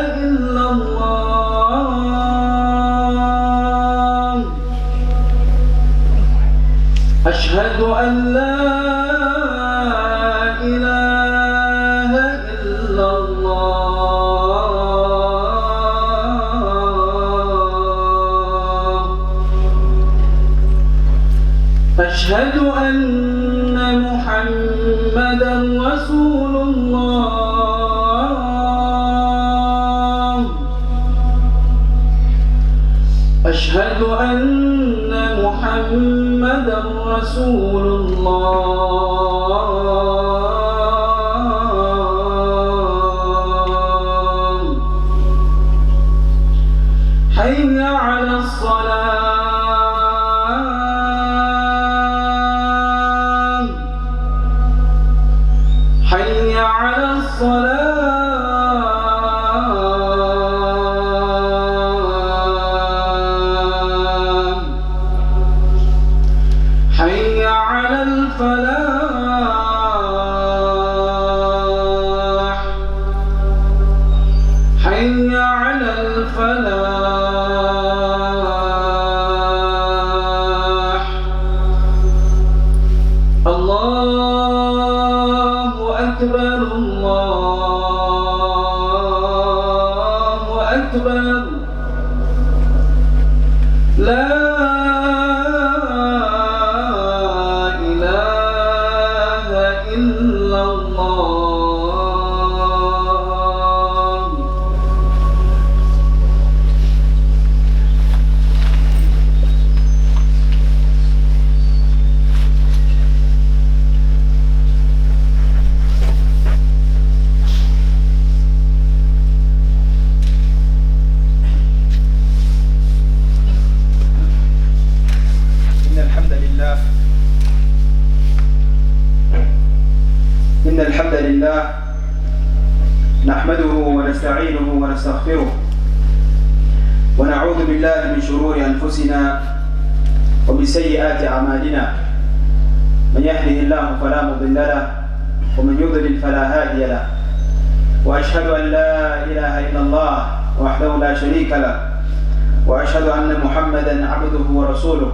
إلا الله أشهد أن لا إله إلا الله أشهد أن محمدا رسول الله أشهد أن محمدا رسول الله حي على الصلاة حي على الصلاة حي على الفلاح حي على الفلاح الله أكبر الله أكبر لا إله إلا الله إن الحمد لله نحمده ونستعينه ونستغفره ونعوذ بالله من شرور أنفسنا ومن سيئات أعمالنا من يهده الله فلا مضل له ومن يضلل فلا هادي له وأشهد أن لا إله إلا الله وحده لا شريك له وأشهد أن محمدا عبده ورسوله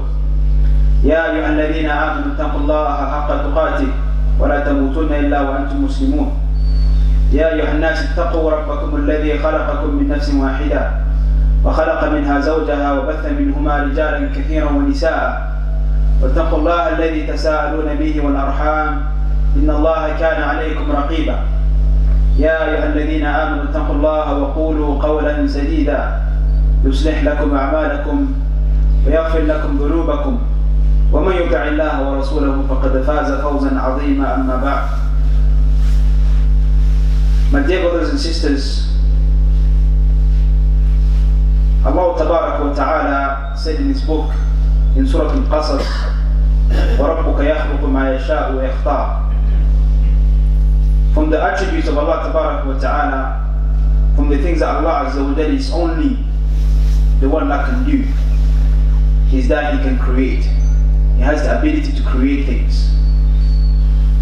يا أيها الذين آمنوا اتقوا الله حق تقاته ولا تموتن إلا وأنتم مسلمون يا أيها الناس اتقوا ربكم الذي خلقكم من نفس واحدة وخلق منها زوجها وبث منهما رجالا كثيرا ونساء واتقوا الله الذي تساءلون به والأرحام إن الله كان عليكم رقيبا يا أيها الذين آمنوا اتقوا الله وقولوا قولا سديدا يصلح لكم أعمالكم ويغفر لكم ذنوبكم ومن يطع الله ورسوله فقد فاز فوزا عظيما أما بعد. My dear brothers and sisters, Allah Tabarak wa Ta'ala said in his book in Surah Al-Qasas وَرَبُّكَ يَخْلُقُ مَا يَشَاءُ وَيَخْتَارُ. From the attributes of Allah Tabarak wa Ta'ala, from the things that Allah Azza wa Jalla is only the one that can do, is that He can create. He has the ability to create things.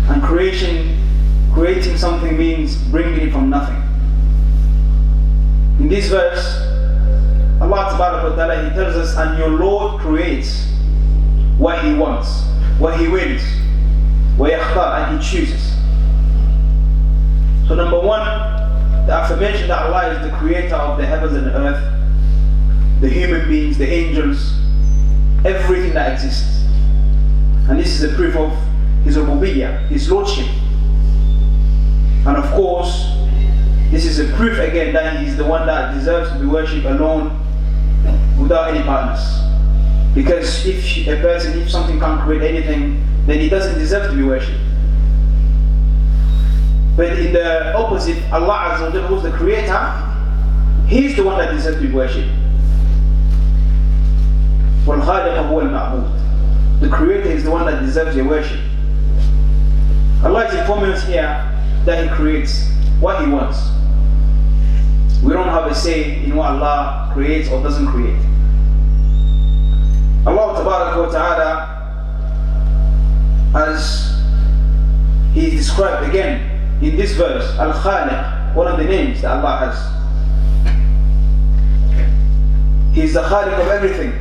And creating something means bringing it from nothing. In this verse, Allah Tabarak wa Ta'ala, He tells us, and your Lord creates what He wants, what He wills, وَيَخْتَارُ, and He chooses. So number one, the affirmation that Allah is the creator of the heavens and the earth, the human beings, the angels, everything that exists. And this is a proof of His rububiyyah, His lordship. And of course, this is a proof again that He is the one that deserves to be worshipped alone without any partners. Because if something can't create anything, then He doesn't deserve to be worshipped. But in the opposite, Allah Azza wa Jalla, who is the creator, He is the one that deserves to be worshipped. وَالْخَالِقُ هُوَ الْمَعْبُودُ. The creator is the one that deserves your worship. Allah is informing us here that He creates what He wants. We don't have a say in what Allah creates or doesn't create. Allah Tabarak wa Ta'ala, as He is described again in this verse, Al-Khaliq, one of the names that Allah has. He's the Khaliq of everything,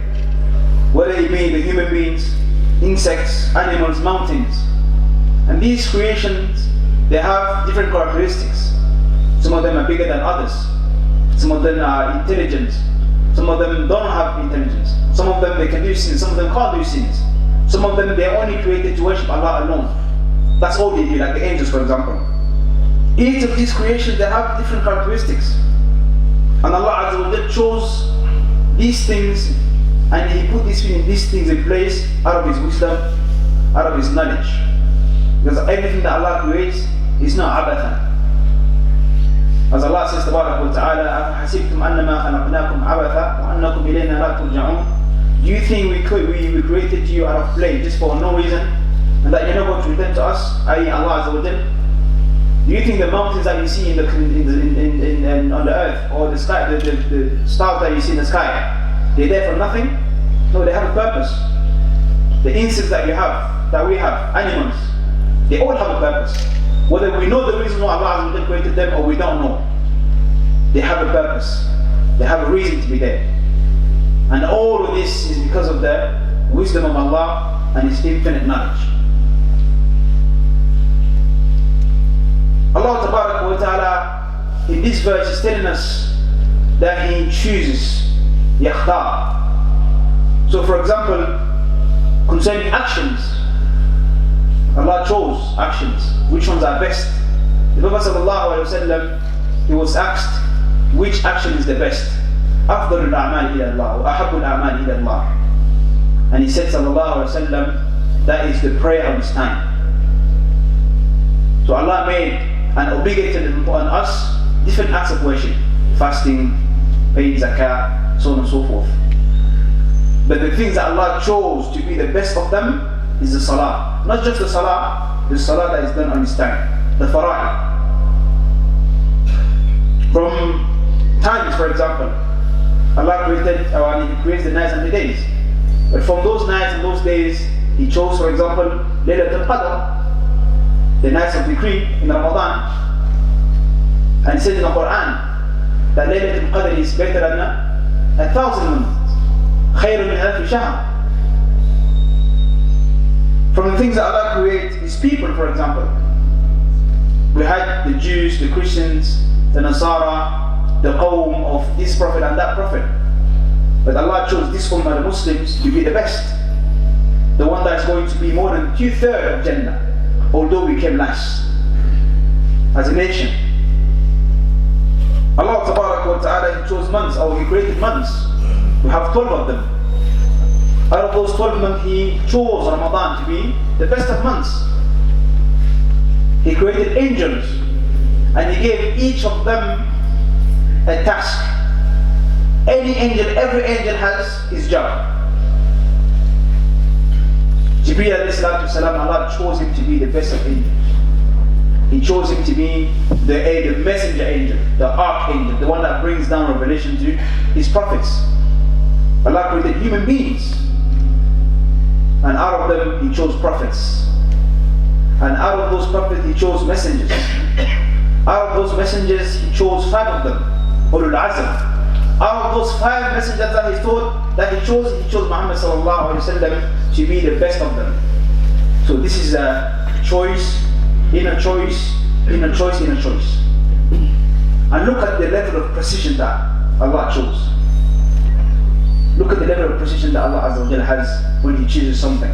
whether it be the human beings, insects, animals, mountains. And these creations, they have different characteristics. Some of them are bigger than others. Some of them are intelligent. Some of them don't have intelligence. Some of them they can do sins. Some of them can't do sins. Some of them they are only created to worship Allah alone. That's all they do, like the angels, for example. Each of these creations, they have different characteristics. And Allah Azza wa Jalla chose these things, and He put these things in place out of His wisdom, out of His knowledge. Because everything that Allah creates is not abathan. As Allah says, Tabarak wa Ta'ala, أَفَحَسِبْتُمْ أَنَّمَا خَلَقْنَاكُمْ عَبَثًا وَأَنَّكُمْ إِلَيْنَا لَا تُرْجَعُونَ. Do you think we created you out of play just for no reason, and that you're not going to return to us, i.e. Allah Azza wa Jalla? Do you think the mountains that you see on the earth, or the sky, the stars that you see in the sky, they're there for nothing? No, they have a purpose. The insects that we have, animals, they all have a purpose. Whether we know the reason why Allah Azza wa Jalla created them or we don't know, they have a purpose. They have a reason to be there. And all of this is because of the wisdom of Allah and His infinite knowledge. Allah Ta'ala in this verse is telling us that He chooses, yakhtar. So for example, concerning actions, Allah chose actions. Which ones are best? The Prophet ﷺ, he was asked, which action is the best? أفضل الأعمال إلى الله وأحب الأعمال إلى الله. And he said sallallahu alaihi wasallam, that is the prayer of his time. So Allah made and obligated on us different acts of worship, fasting, paying zakah, so on and so forth. But the things that Allah chose to be the best of them is the salah. Not just the salah that is done on His time, the fara'id. From times, for example, Allah He creates the nights and the days. But from those nights and those days, He chose, for example, Laylatul Qadr, the nights of decree in Ramadan. And He said in the Quran that Laylatul Qadr is better than 1,000 months. خير من ألف شهر. From the things that Allah creates is people, for example. We had the Jews, the Christians, the Nasara, the Qawm of this Prophet and that Prophet. But Allah chose this Ummah, the Muslims, to be the best. The one that is going to be more than 2/3 of Jannah, although we came last as a nation. Allah Ta'ala, He chose months, or He created months. We have 12 of them. Out of those 12 months, He chose Ramadan to be the best of months. He created angels, and He gave each of them a task. Every angel has his job. Jibreel alayhi salatu wasalam, Allah chose him to be the best of angels. He chose him to be the messenger angel, the archangel, the one that brings down revelation to His prophets. Allah created human beings, and out of them He chose prophets, and out of those prophets He chose messengers. Out of those messengers He chose 5 of them, ulul azm. Out of those 5 messengers that He chose Muhammad sallallahu alaihi wasallam to be the best of them. So this is a choice, inner choice, inner choice, inner choice. And look at the level of precision that Allah chose. Look at the level of precision that Allah Azza wa Jalla has when He chooses something.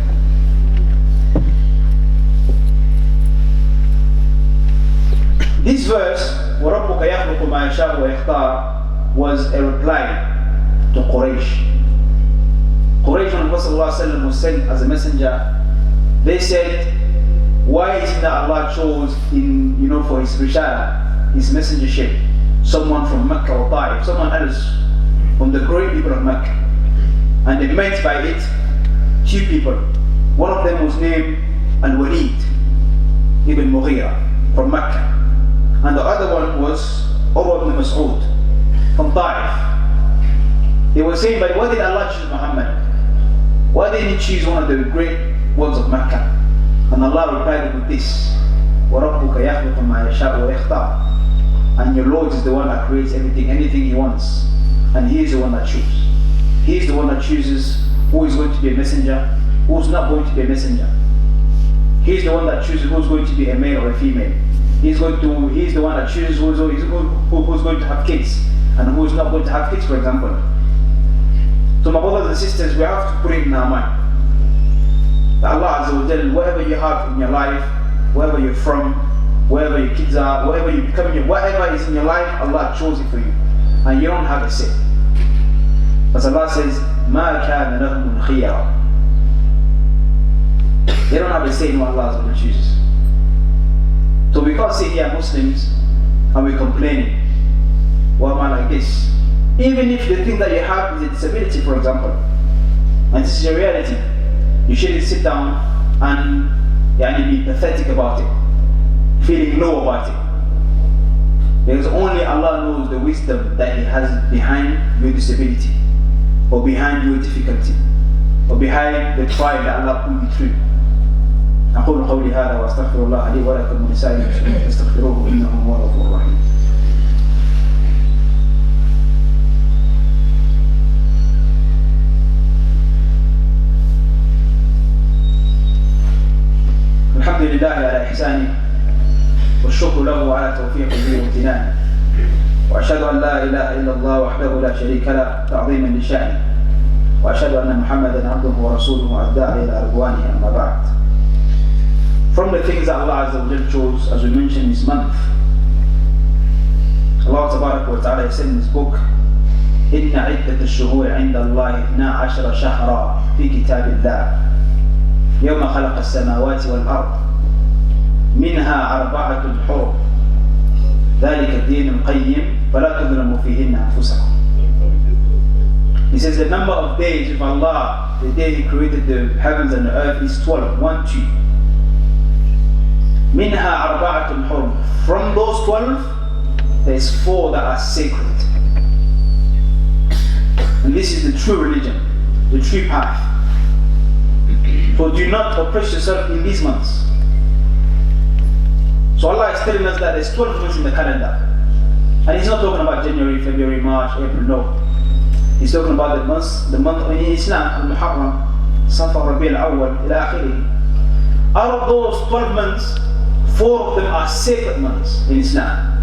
This verse, وَرَبُّكَ يَخْلُقُ مَا يَشَاءُ وَيَخْتَارُ, was a reply to Quraysh. Quraysh, when Prophet ﷺ was sent as a messenger, they said, why is it that Allah chose for His rishalah, His messengership, someone from Mecca or Ta'if, someone else from the great people of Mecca? And they meant by it 2 people. One of them was named Al-Walid ibn Mughira from Mecca, and the other one was Urwa ibn Mas'ud from Ta'if. They were saying, but why did Allah choose Muhammad? Why didn't He choose one of the great ones of Mecca? And Allah replied with this, وَرَبُّكَ يَخْلُقُ مَا يَشَاءُ وَيَخْتَارُ. And your Lord is the one that creates anything He wants, and He is the one that chooses. He is the one that chooses who is going to be a messenger, who is not going to be a messenger. He is the one that chooses who is going to be a male or a female. He is the one that chooses who is going to have kids and who is not going to have kids, for example. So my brothers and sisters, we have to put it in our mind that Allah Azza wa Jal, whatever you have in your life, wherever you're from, wherever your kids are, whatever you become, whatever is in your life, Allah chose it for you, and you don't have a say. As Allah says, مَا كَانَ لَهُمُ الْخِيَرَةُ. They don't have a say in what Allah Azza wa Jal chooses. So we can't sit here Muslims and we're complaining, why am I like this? Even if the thing that you have is a disability, for example, and this is a reality, you shouldn't sit down and be pathetic about it, feeling low about it. Because only Allah knows the wisdom that He has behind your disability, or behind your difficulty, or behind the trial that Allah put you through. أقول قولي هذا وأستغفر الله لي ولكم ولسائر المسلمين فاستغفروه إنه هو الغفور الرحيم. الحمد لله على إحسانه والشكر له على توفيقه وامتنانه، وأشهد أن لا إله إلا الله وحده لا شريك له تعظيما لشأنه، وأشهد أن محمدا عبده ورسوله الداعي إلى رضوانه. أما بعد. From the things that Allah Azza wa Jal chose, as we mentioned this month, Allah Tabarak wa Ta'ala said in His book, إن عدة الشهور عند الله 12 شهرا في كتاب الله يوم خلق السماوات والأرض منها 4 حرم ذلك الدين القيم فلا تظلموا فيهن أنفسكم. He says the number of days of Allah, the day He created the heavens and the earth, is 12, 1, 2. منها 4 حرم. From those 12, there is 4 that are sacred. And this is the true religion, the true path. So do not oppress yourself in these months. So Allah is telling us that there's 12 months in the calendar. And He's not talking about January, February, March, April, no. He's talking about the month in Islam, Al-Muharram, Safar, Rabi' al-Awwal, ila akhirih. Out of those 12 months, 4 of them are sacred months in Islam.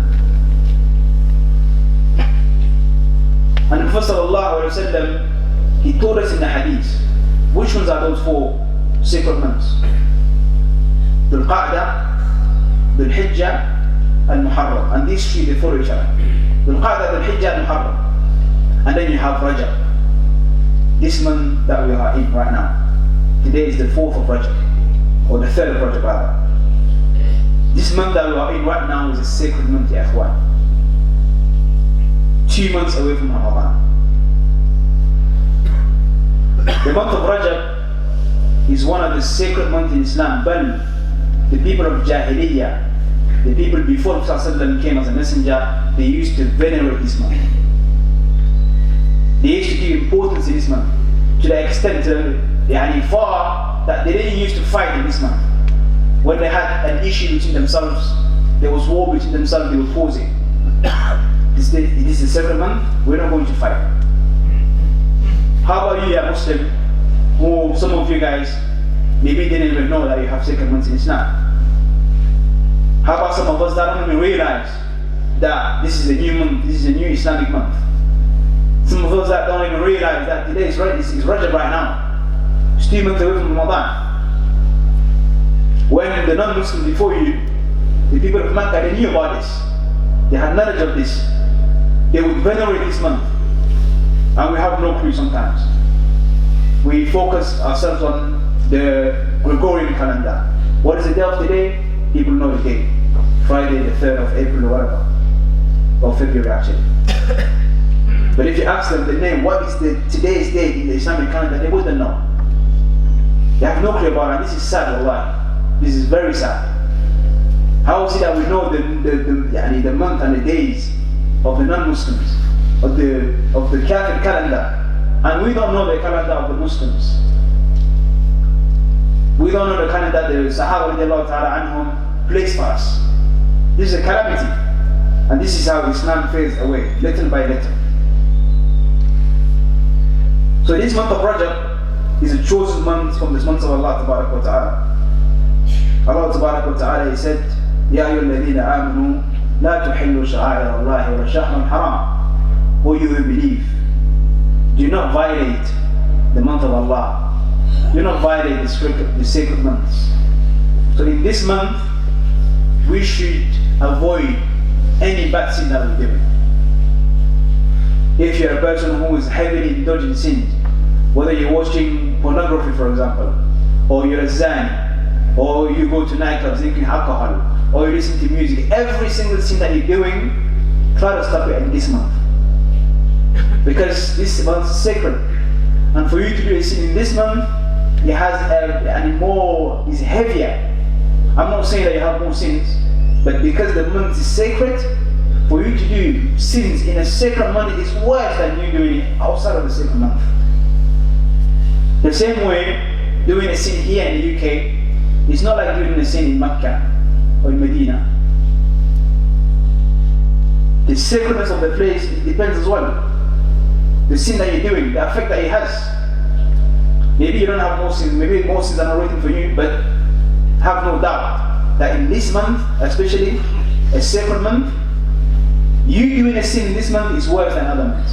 And the Prophet ﷺ, he told us in the hadith, which ones are those 4 sacred months? Dhul Qa'dah, Dhul Hijjah, and Muharram. And these 3, they follow each other. Dhul Qa'dah, Dhul Hijjah, and Muharram. And then you have Rajab, this month that we are in right now. Today is the 4th of Rajab, or the 3rd of Rajab rather. This month that we are in right now is a sacred month, ya ikhwan. 2 months away from Ramadan. The month of Rajab is one of the sacred months in Islam. But the people of Jahiliyyah, the people before Prophet came as a messenger, they used to venerate this month. They used to give importance to this month, to the extent far that they didn't used to fight in this month. When they had an issue between themselves, there was war between themselves, they were pausing. This is the sacred month, we're not going to fight. How about you, a Muslim, who some of you guys maybe didn't even know that you have sacred months in Islam? How about some of us that don't even realize that this is a new month, this is a new Islamic month? Some of us that don't even realize that today is Rajab right now. It's 2 months away from Ramadan. When the non-Muslims before you, the people of Makkah, they knew about this. They had knowledge of this. They would venerate this month. And we have no clue sometimes. We focus ourselves on the Gregorian calendar. What is the day of today? People know the day. Friday the 3rd of April or whatever. Or February actually. But if you ask them the name, what is today's date in the Islamic calendar, they wouldn't know. They have no clue about it, and this is sad, wallahi. This is very sad. How is it that we know the month and the days of the non-Muslims, of the Catholic calendar, and we don't know the calendar of the Muslims? We don't know the calendar that the Sahaba radiallahu ta'ala anhum placed for us. This is a calamity, and this is how Islam fades away, little by little. So this month of Rajab is a chosen month from the months of Allah Tabarak wa Ta'ala. Allah Tabarak wa Ta'ala, He said, Ya ayyuhalladhina amanu la tuhillu sha'air Allah wa shahran haram. O you who believe, do not violate the month of Allah. Do not violate the sacred months. So in this month, we should avoid any bad sin that we're doing. If you're a person who is heavily indulged in sin, whether you're watching pornography, for example, or you're a zani, or you go to nightclubs drinking alcohol, or you listen to music, every single sin that you're doing, try to stop it in this month. Because this month is sacred. And for you to do a sin in this month, it has is heavier. I'm not saying that you have more sins, but because the month is sacred, for you to do sins in a sacred month is worse than you doing it outside of the sacred month. The same way, doing a sin here in the UK is not like doing a sin in Mecca or in Medina. The sacredness of the place depends as well. The sin that you're doing, the effect that it has. Maybe you don't have more sins, maybe more sins are not waiting for you, but have no doubt that in this month, especially a sacred month, you doing a sin in this month is worse than other months.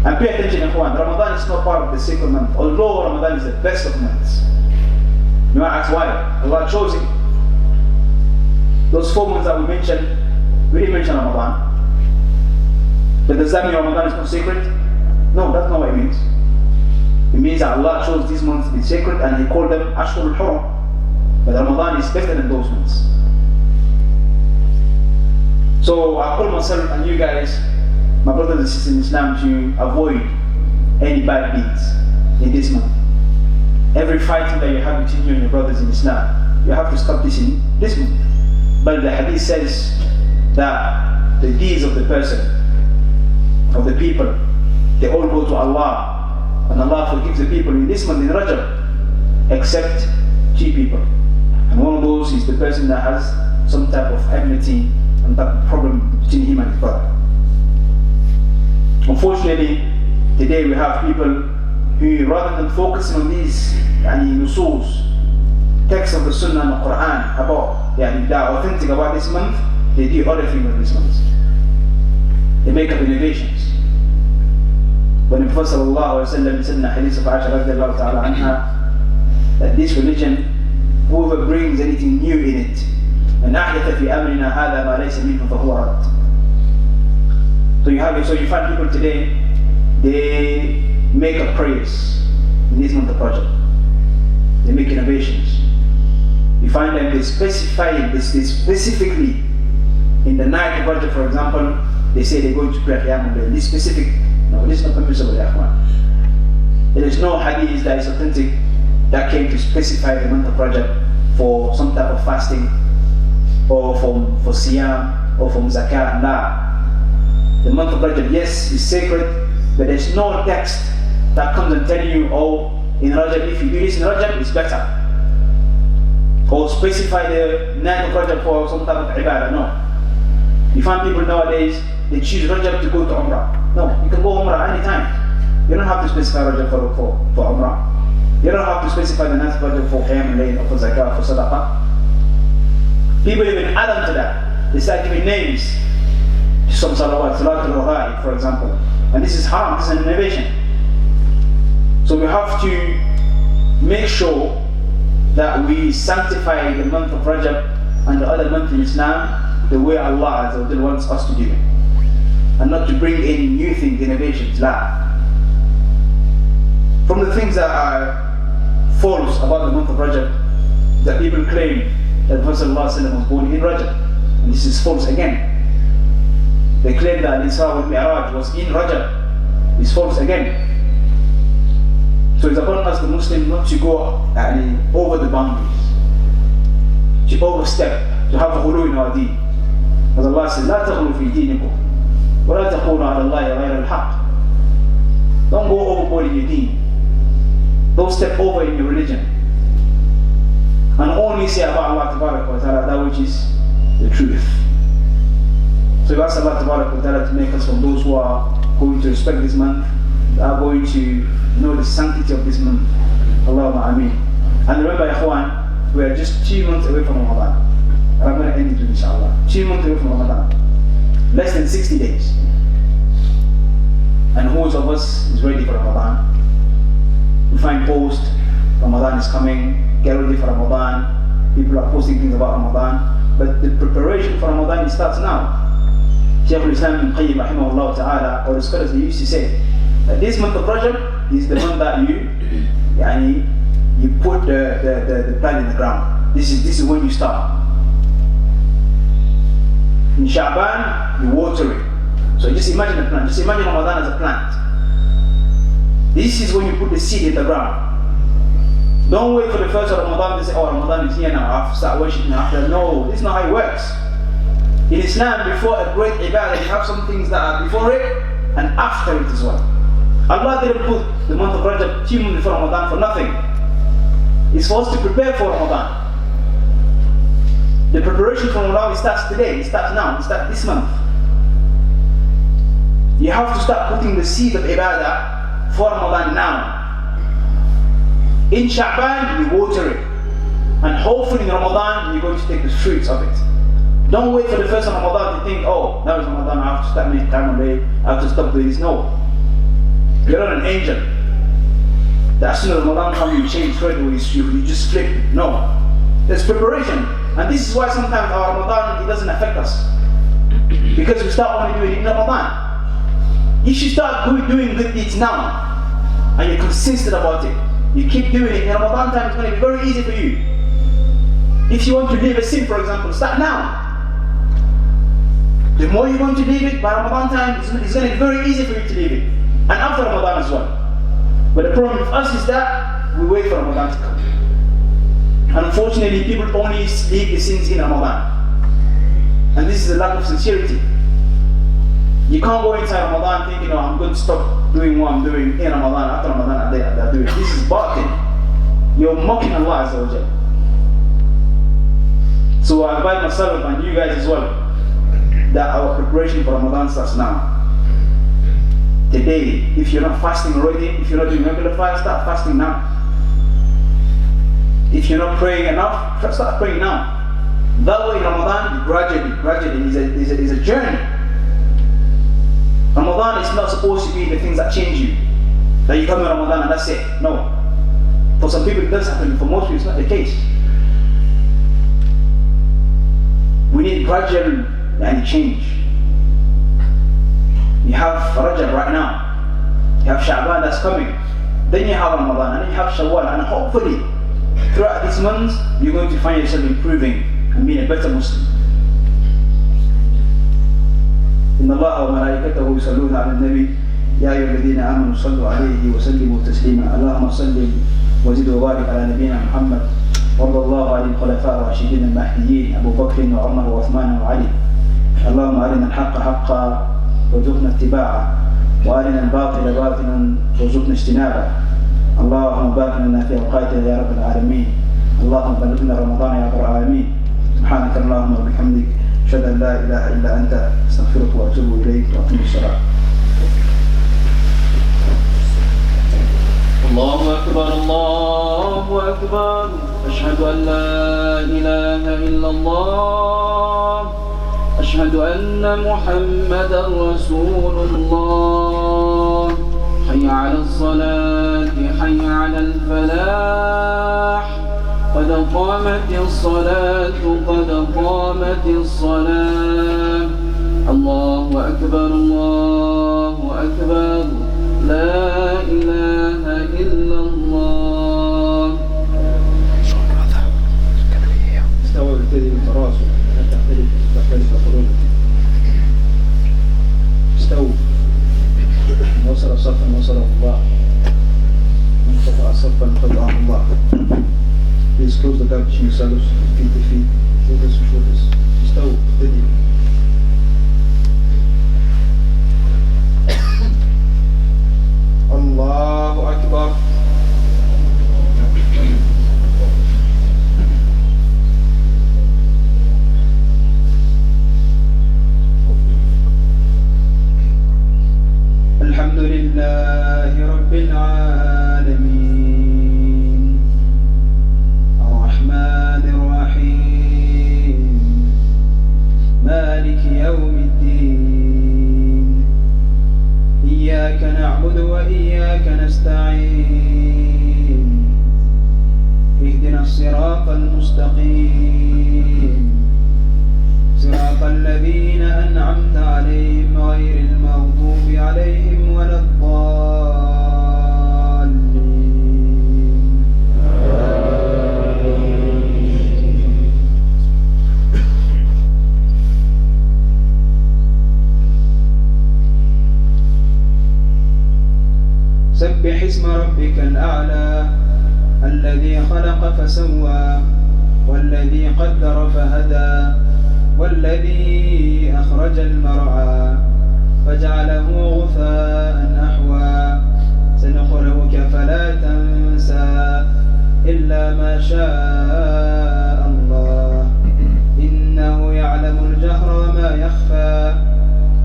And pay attention, everyone. Ramadan is not part of the sacred month, although Ramadan is the best of months. You might ask why? Allah chose it. Those 4 months that we mentioned, we didn't mention Ramadan. But does that mean Ramadan is not sacred? No, that's not what it means. It means that Allah chose these months to be sacred and He called them Ashhur al-Hurum. But Ramadan is better than those months. So I call myself and you guys, my brothers and sisters in Islam, to avoid any bad deeds in this month. Every fighting that you have between you and your brothers in Islam, you have to stop this in this month. But the hadith says that the deeds of the person, of the people, they all go to Allah, and Allah forgives the people in this month in Rajab, except 2 people. And one of those is the person that has some type of enmity and that problem between him and his brother. Unfortunately, today we have people who, rather than focusing on these nusus, texts of the Sunnah and the Quran about that are authentic about this month, they do other things with this month. They make up innovations. When the Prophet ﷺ said in the hadith of Aisha radiallahu ta'ala anha, that this religion, whoever brings anything new in it, and أحدث في أمرنا هذا ما ليس منه فهو رد. So you find people today, they make up prayers in this month of Rajab. They make innovations. You find them, they specify this specifically in the night of Rajab, for example, they say they're going to pray Qiyamul Layl. This specific, no, this is not permissible, There is no hadith that is authentic that came to specify the month of Rajab for some type of fasting, or for siyam, or from zakat. Nah. The month of Rajab, yes, is sacred, but there's no text that comes and tell you, oh, in Rajab, if you do this in Rajab, it's better. Or specify the night of Rajab for some type of ibadah. No. You find people nowadays, they choose Rajab to go to Umrah. No, you can go Umrah anytime. You don't have to specify Rajab for Umrah. You don't have to specify the night of Rajab for Qiyam al-Layl, or for Zakah, for Sadaqah. People even add on to that. They start giving names to some salawat, Salat al-Raghaib, for example. And this is haram, this is an innovation. So we have to make sure that we sanctify the month of Rajab and the other month in Islam the way Allah wants us to do it. And not to bring any new things, innovations. From the things that are false about the month of Rajab, that people claim that the Prophet ﷺ was born in Rajab. And this is false again. They claim that Isra wal Mi'raj was in Rajab. It's false again. So it's upon us, the Muslim, not to go over the boundaries, to overstep, to have a ghulu in our deen. As Allah says, لا تغلوا في دينكم ولا تقولوا على الله غير الحق. Don't go overboard in your deen. Don't step over in your religion. And only say about Allah Tabarak wa Ta'ala that which is the truth. So we ask Allah Tabarak wa Ta'ala to make us from those who are going to respect this month, that are going to know the sanctity of this month. Allahumma ameen. And remember, Ikhwan, we are just 2 months away from Ramadan. And I'm going to end it with inshallah. 2 months away from Ramadan. Less than 60 days. And who of us is ready for Ramadan? We find posts, Ramadan is coming, get ready for Ramadan. People are posting things about Ramadan. But the preparation for Ramadan starts now. Shaykh al-Islam ibn Qayyim rahimahullah ta'ala, or the scholars, they used to say that this month of Rajab is the month that you put the plant in the ground. This is when you start. In Sha'ban, you water it. So just imagine a plant. Just imagine Ramadan as a plant. This is when you put the seed in the ground. Don't wait for the first of Ramadan to say, oh, Ramadan is here now, I have to start worshiping after. No, this is not how it works. In Islam, before a great ibadah, you have some things that are before it and after it as well. Allah didn't put the month of Rajab 2 months before Ramadan for nothing. It's for us to prepare for Ramadan. The preparation for Ramadan starts today, it starts now, it starts this month. You have to start putting the seed of ibadah for Ramadan now. In Sha'ban, you water it. And hopefully in Ramadan, you're going to take the fruits of it. Don't wait for the first of Ramadan to think, oh, now is Ramadan, I have to start making time away, I have to stop doing this. No. You're not an angel. That as soon as Ramadan comes, you change straight away, you just flip. No. There's preparation. And this is why sometimes our Ramadan, it doesn't affect us. Because we start only doing it in Ramadan. If you start doing good deeds now, and you're consistent about it, you keep doing it, in Ramadan time it's going to be very easy for you. If you want to leave a sin, for example, start now. The more you're going to leave it, by Ramadan time, it's going to be very easy for you to leave it. And after Ramadan as well. But the problem with us is that we wait for Ramadan to come. And unfortunately, people only leave the sins in Ramadan. And this is a lack of sincerity. You can't go inside Ramadan thinking, oh, I'm going to stop doing what I'm doing in Ramadan. After Ramadan, they're doing it. This is batil. You're mocking Allah Azza wa Jalla. So I invite myself and you guys as well, that our preparation for Ramadan starts now. Today, if you're not fasting already, if you're not doing regular fast, start fasting now. If you're not praying enough, start praying now. That way in Ramadan, gradually is a journey. Ramadan is not supposed to be the things that change you. That you come in Ramadan and that's it. No. For some people it does happen, for most people it's not the case. We need gradual change. You have Rajab right now. You have Sha'ban that's coming. Then you have Ramadan, and then you have Shawwal, and hopefully throughout these months you're going to find yourself improving and being a better Muslim. إن الله وملائكته يصلون على النبي يا أيها الذين آمنوا صلوا عليه وسلموا تسليما اللهم صل وزد وبارك على نبينا محمد وارض الله عن الخلفاء الراشدين المهديين أبو بكر وعمر وعثمان وعلي اللهم أرنا الحق حقا وارزقنا اتباعه وأرنا الباطل باطلا وارزقنا اجتنابه اللهم بارك لنا في أوقاتنا يا رب العالمين اللهم بلغنا رمضان يا رب العالمين سبحانك اللهم وبحمدك أشهد أن لا إله إلا أنت أستغفرك وأتوب إليك وأقم الصلاة. الله أكبر الله أكبر أشهد أن لا إله إلا الله أشهد أن محمدا رسول الله حي على الصلاة حي على الفلاح قد قامت الصلاة قد قامت الصلاة الله أكبر الله أكبر لا إله إلا الله. استوى بالتدي بالتراص لا تختلف قلوبكم. استووا وصل صفا وصله الله من قطع صفا قطعه الله. Please close the gap between yourselves, feet to feet, shoulders to shoulders. استووا بالتدي. الله أكبر. الحمد لله رب العالمين الرحمن الرحيم مالك يوم الدين إياك نعبد وإياك نستعين اهدنا الصراط المستقيم صراط الذين أنعمت عليهم غير المغضوب عليهم ولا الضالين سبح اسم ربك الأعلى الذي خلق فسوى والذي قدر فهدى والذي أخرج المرعى فجعله غثاء أحوى سنقرئك فلا تنسى إلا ما شاء الله إنه يعلم الجهر وما يخفى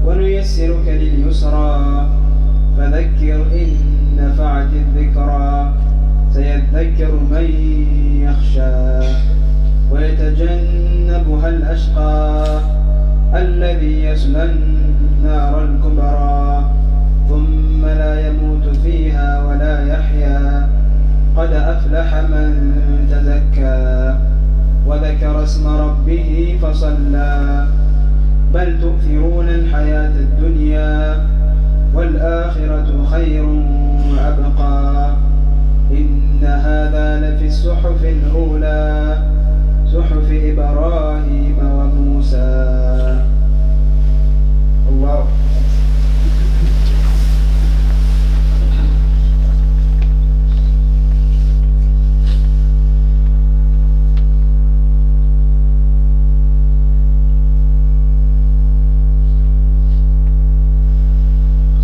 ونيسرك لليسرى فذكر إن نفعت الذكرى سيذكر من يخشى ويتجنبها الأشقى الذي يصلى النار الكبرى ثم لا يموت فيها ولا يحيا قد أفلح من تزكى وذكر اسم ربه فصلى بل تؤثرون الحياة الدنيا والآخرة خير وأبقى إن هذا لفي الصحف الأولى صحف إبراهيم وموسى. الله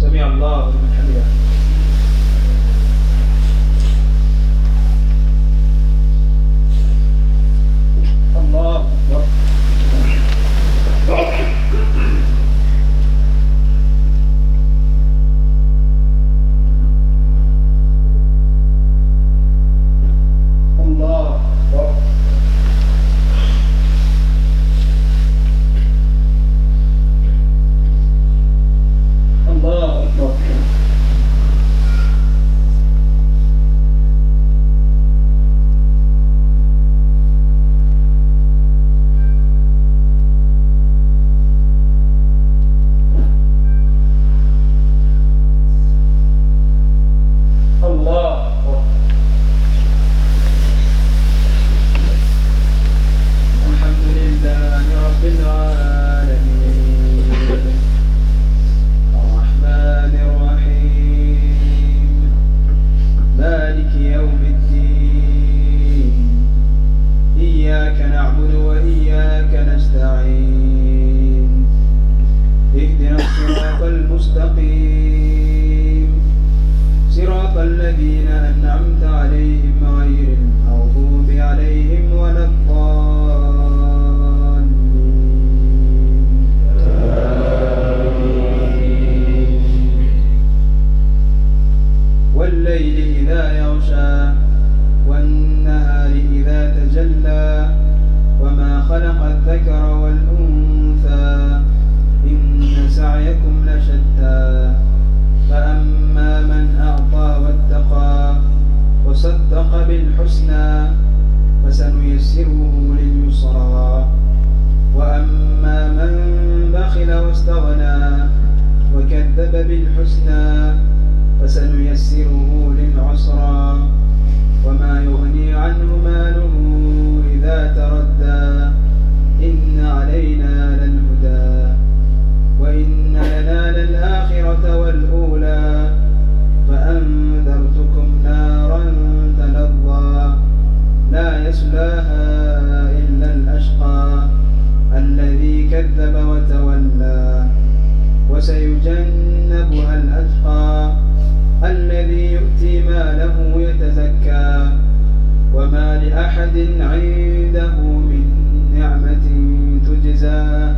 سمع الله لمن حمده. الله أكبر. الله أكبر. الله أكبر. الله أكبر. الحمد لله رب العالمين الرحمن الرحيم مالك يوم الدين إياك نعبد وإياك نستعين اهدنا الصراط المستقيم صراط الذين أنعمت عليهم غير المغضوب عليهم ولا الضالين والليل إذا يغشى والنهار إذا تجلى وما خلق الذكر والأنثى إن سعيكم لشتى فأما من أعطى واتقى وصدق بالحسنى فسنيسره لليسرى وأما من بخل واستغنى وكذب بالحسنى فسنيسره للعسرى وما يغني عنه ماله إذا تردى إن علينا للهدى وإن لنا للآخرة والأولى فأنذرتكم نارا تلظى لا يصلاها إلا الأشقى الذي كذب وتولى وسيجنبها الأتقى الذي يؤتي ماله يتزكى وما لأحد عنده من نعمة تجزى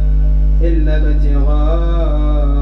إلا ابتغاء